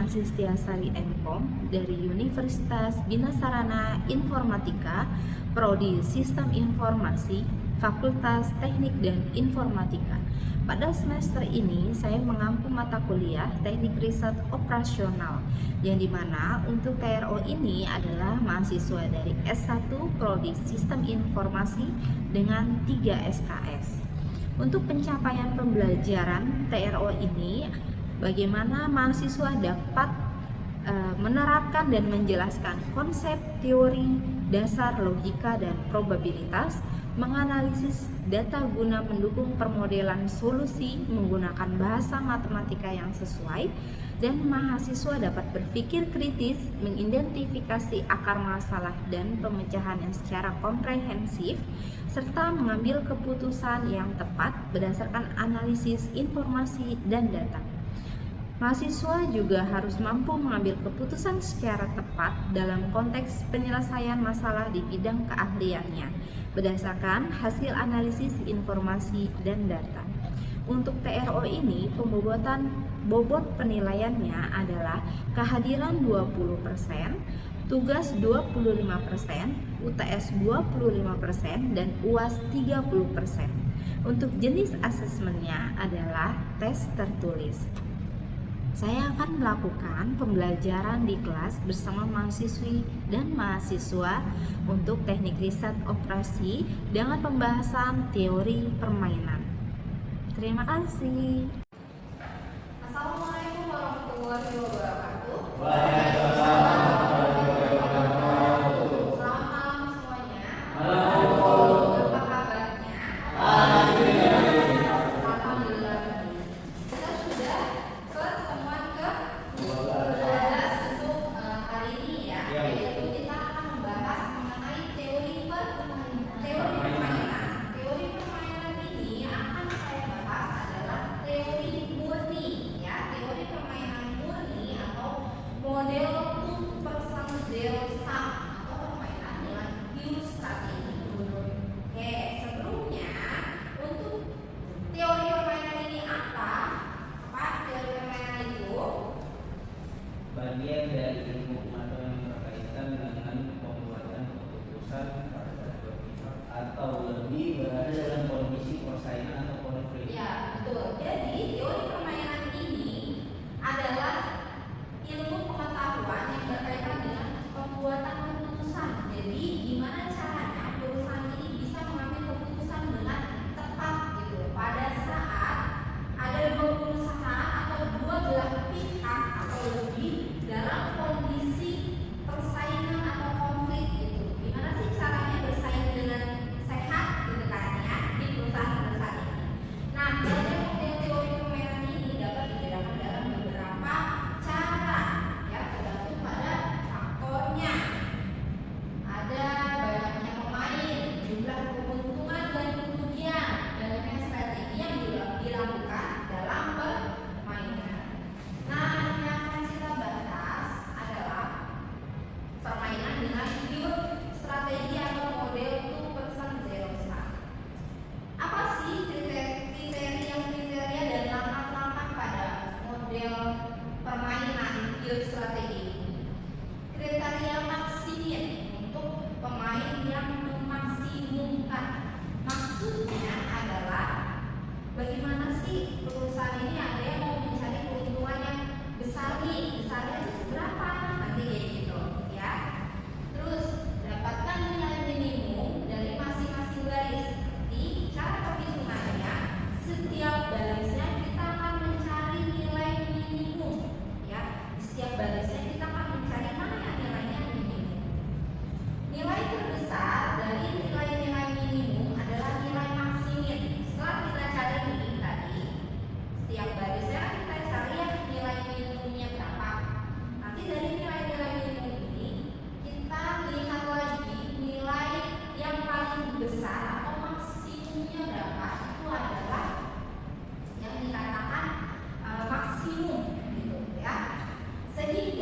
Azistiasari MKom dari Universitas Bina Sarana Informatika, Prodi Sistem Informasi, Fakultas Teknik dan Informatika. Pada semester ini saya mengampu mata kuliah Teknik Riset Operasional, yang dimana untuk TRO ini adalah mahasiswa dari S1 Prodi Sistem Informasi dengan 3 SKS. Untuk pencapaian pembelajaran TRO ini, bagaimana mahasiswa dapat menerapkan dan menjelaskan konsep teori dasar logika dan probabilitas, menganalisis data guna mendukung permodelan solusi menggunakan bahasa matematika yang sesuai, dan mahasiswa dapat berpikir kritis, mengidentifikasi akar masalah dan pemecahan yang secara komprehensif, serta mengambil keputusan yang tepat berdasarkan analisis informasi dan data. Mahasiswa juga harus mampu mengambil keputusan secara tepat dalam konteks penyelesaian masalah di bidang keahliannya berdasarkan hasil analisis informasi dan data. Untuk TRO ini, bobot penilaiannya adalah kehadiran 20%, tugas 25%, UTS 25%, dan UAS 30%. Untuk jenis asesmennya adalah tes tertulis. Saya akan melakukan pembelajaran di kelas bersama mahasiswi dan mahasiswa untuk teknik riset operasi dengan pembahasan teori permainan. Terima kasih. Assalamualaikum warahmatullahi wabarakatuh. Waalaikumsalam warahmatullahi wabarakatuh. Selamat malam semuanya. Apa kabarnya? Alhamdulillah. Kita sudah pertemuan ke-12 untuk hari ini ya. Yaitu kita akan membahas mengenai teori permainan. Teori permainan ini akan saya bahas adalah teori murni ya. Teori permainan murni atau model 2-person zero sum atau permainan dengan pure strategi. Oke, sebelumnya untuk teori permainan ini apa? Teori permainan itu bagian dari ilmu pengetahuan yang berkaitan dengan pembuatan keputusan pada dua pihak atau lebih berada dalam kondisi persaingan atau konflik. ya, betul. Jadi teori permainan ini adalah ilmu pengetahuan yang berkaitan dengan pembuatan keputusan. Jadi gimana caranya perusahaan ini bisa mengambil keputusan dengan tepat gitu pada saat ada dua perusahaan atau dua belah pihak atau lebih dalam kondisi persaingan atau konflik gitu. Gimana sih caranya bersaing dengan sehat gitu kan ya di perusahaan-perusahaan ini. Nah, model teori permainan ini dapat dibedakan dalam beberapa cara ya, tergantung pada faktornya. Ada banyaknya pemain, jumlah keuntungan dan kerugian, banyaknya strategi yang dilakukan dalam permainan. Nah, yang akan kita bahas adalah permainan dengan pure strategi atau model 2-person zero sum. Apa sih kriteria dan langkah-langkah pada model permainan pure strategi ini? Kriteria maksimin untuk pemain yang memaksimumkan. Maksudnya adalah bagaimana sih perusahaan ini ada yang mau mencari keuntungan yang besar nih, besarnya itu seberapa nanti kayak gitu ya. Terus dapatkan nilai minimum dari masing-masing baris. Di cara perhitungannya, setiap barisnya kita akan mencari nilai minimum ya. Di setiap barisnya kita akan mencari mana yang nilainya minimum. Nilai terbesar dari nilai-nilai minimum adalah nilai maksimin. Setelah kita cari ini tadi, setiap barisnya kita cari yang nilai minimumnya berapa. Nanti dari nilai-nilai minimum ini kita lihat lagi nilai yang paling besar atau maksimumnya berapa. Itu adalah yang dikatakan maksimum gitu ya. Sehingga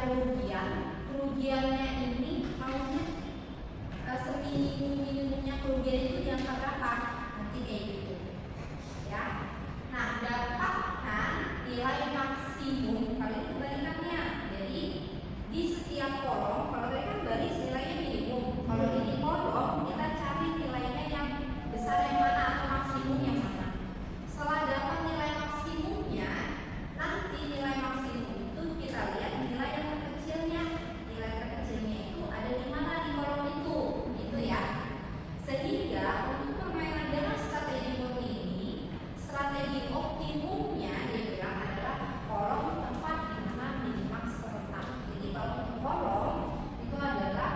kerugiannya ini maunya seminimum-minimumnya kerugian itu di angka berapa? Nanti kayak gitu ya. Nah, dapatkan nilai maksimum kali ini kebalikannya. Jadi di setiap kolom, kalau tadi kan baris nilainya minimum, kalau ini kolom kita cari nilainya yang besar yang mana atau maksimum yang mana. Setelah dapat nilai maksimumnya, nanti nilai maksimum itu kita lihat nilai yang terkecilnya. Nilai terkecilnya itu ada di mana di kolom itu, gitu ya. Sehingga untuk permainan dengan strategi murni ini, strategi optimumnya dia bilang adalah kolom tempat di mana minimax terletak. Jadi kalau untuk kolom itu adalah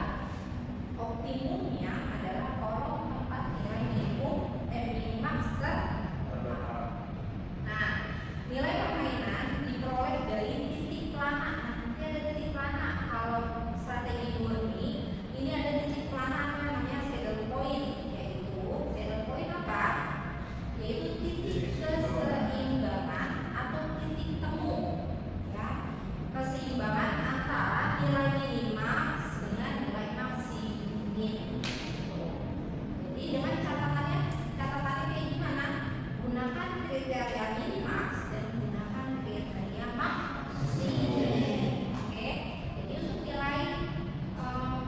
optimumnya adalah kolom tempat nilai minimax terletak. Nah, nilai permainan diperoleh dari titik plana. Nanti ada titik plana. Kalau strategi murni ini ada titik plana namanya saddle point, yaitu saddle point apa? Yaitu titik keseimbangan atau titik temu, ya, keseimbangan antara nilai minimax dengan nilai maksimum. Jadi dengan catatannya kayak gimana? Gunakan kriteria minimax dan gunakan kriteria maksimum. Oke, jadi untuk nilai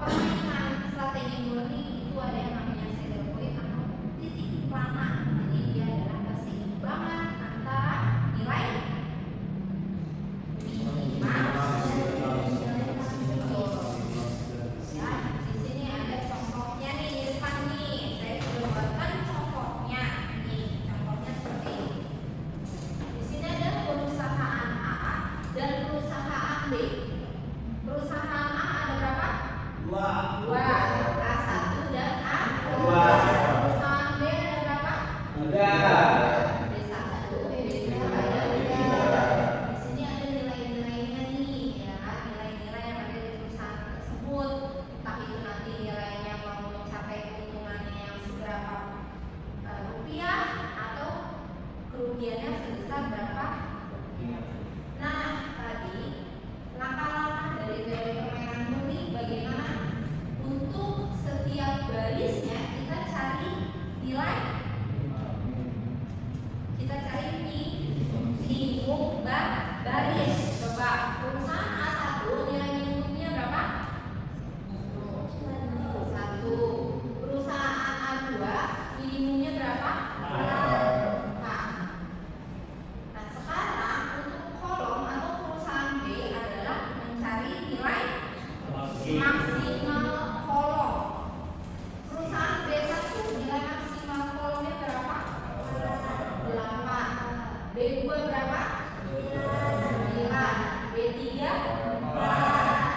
permainan strategi murni itu ada yang namanya saddle point atau titik plana. Jadi dia adalah keseimbangan antara nilai minimax dan maksimum. Ya, di sini ada contohnya nih di depan nih. Saya sudah buatkan contohnya. Nih, contohnya seperti ini. Di sini ada perusahaan A dan perusahaan B. Perusahaan A ada berapa? Dua. A1 dan A2. Perusahaan B ada berapa? B1, B2, ada tiga. Di sini ada nilai-nilainya nih, ya, nilai-nilai yang ada di perusahaan tersebut. Entah itu nanti nilainya mau mencapai keuntungannya yang seberapa rupiah atau kerugiannya sebesar berapa. Nah, tadi langkah-langkah dari teori permainan murni bagaimana untuk setiap barisnya kita cari nilai, kita cari minimum baris. Coba perusahaan A1 nilai minimumnya berapa? 1. Perusahaan A2 minimumnya berapa? 4. Nah, sekarang untuk kolom atau perusahaan B adalah mencari nilai maksimal kolom. Perusahaan B1 nilai maksimal kolomnya berapa? 8. B2 berapa? 9. B3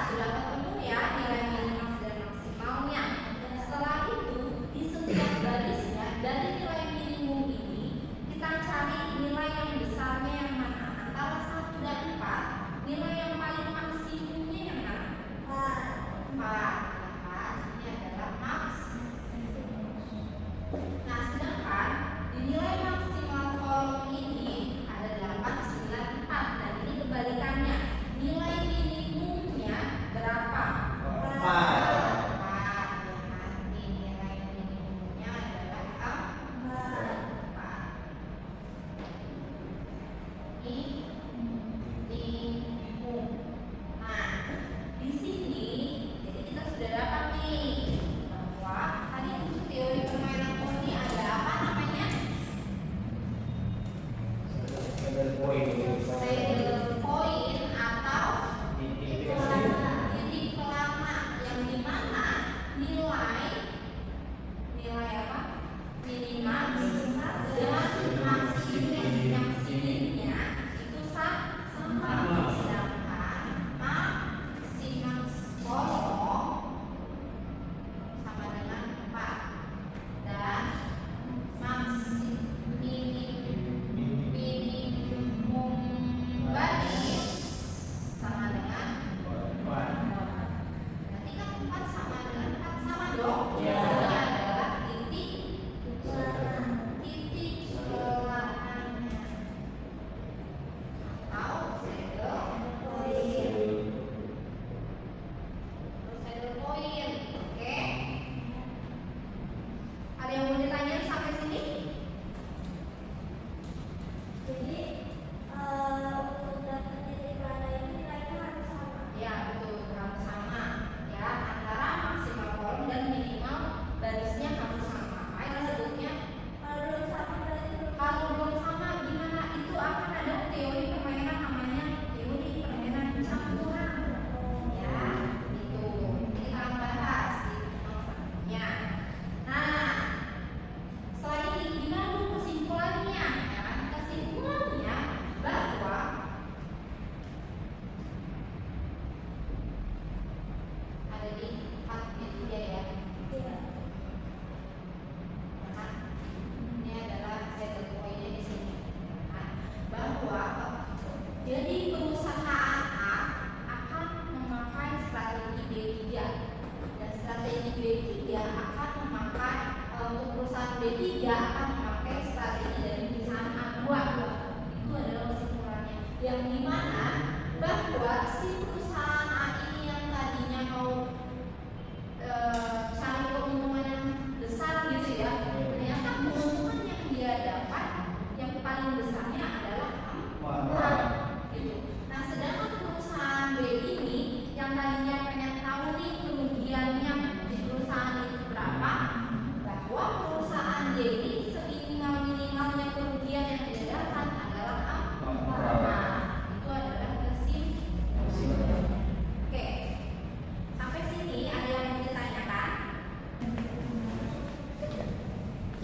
sudah ketemu ya nilai minimal dan maksimalnya. Setelah itu di setiap barisnya dari nilai minimum ini kita cari nilai yang besarnya yang mana antara 1 dan 4. Nilai yang paling maksimumnya yang mana? 4.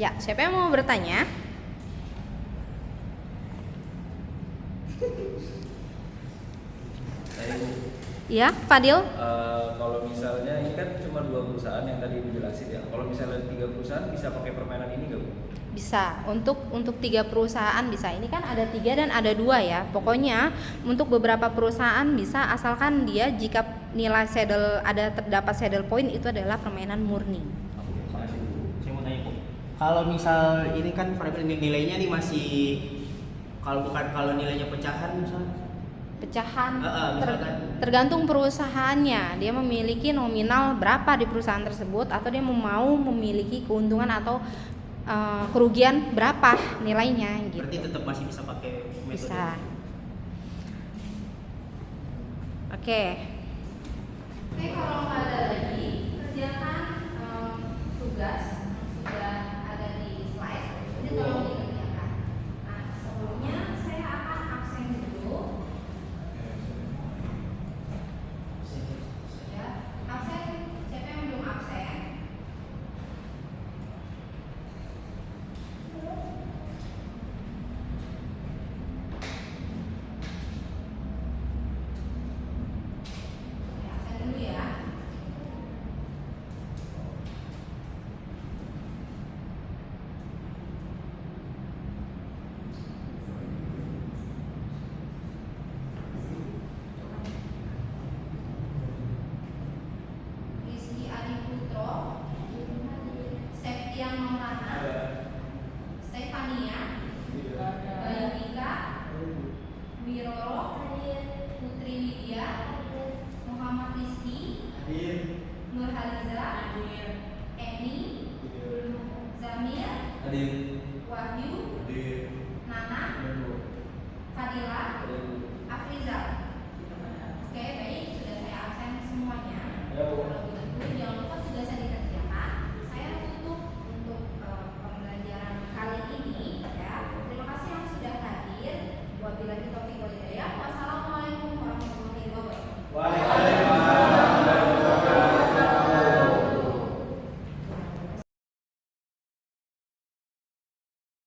Ya, siapa yang mau bertanya? Saya Bu, Ya, Fadil. kalau misalnya ini kan cuma 2 perusahaan yang tadi Ibu jelasin ya. Kalau misalnya 3 perusahaan bisa pakai permainan ini nggak Bu? Bisa, untuk 3 perusahaan bisa. Ini kan ada 3 dan ada 2 ya. Pokoknya untuk beberapa perusahaan bisa, asalkan dia jika nilai saddle ada terdapat saddle point itu adalah permainan murni. Oke, makasih Bu. Saya mau tanya, Bu. Kalau misal ini kan nilainya nih masih, kalau nilainya pecahan misalnya. Pecahan Misalkan. tergantung perusahaannya, dia memiliki nominal berapa di perusahaan tersebut, atau dia mau memiliki keuntungan atau kerugian berapa nilainya gitu. Berarti tetap masih bisa pakai metode. Bisa. Oke, kalau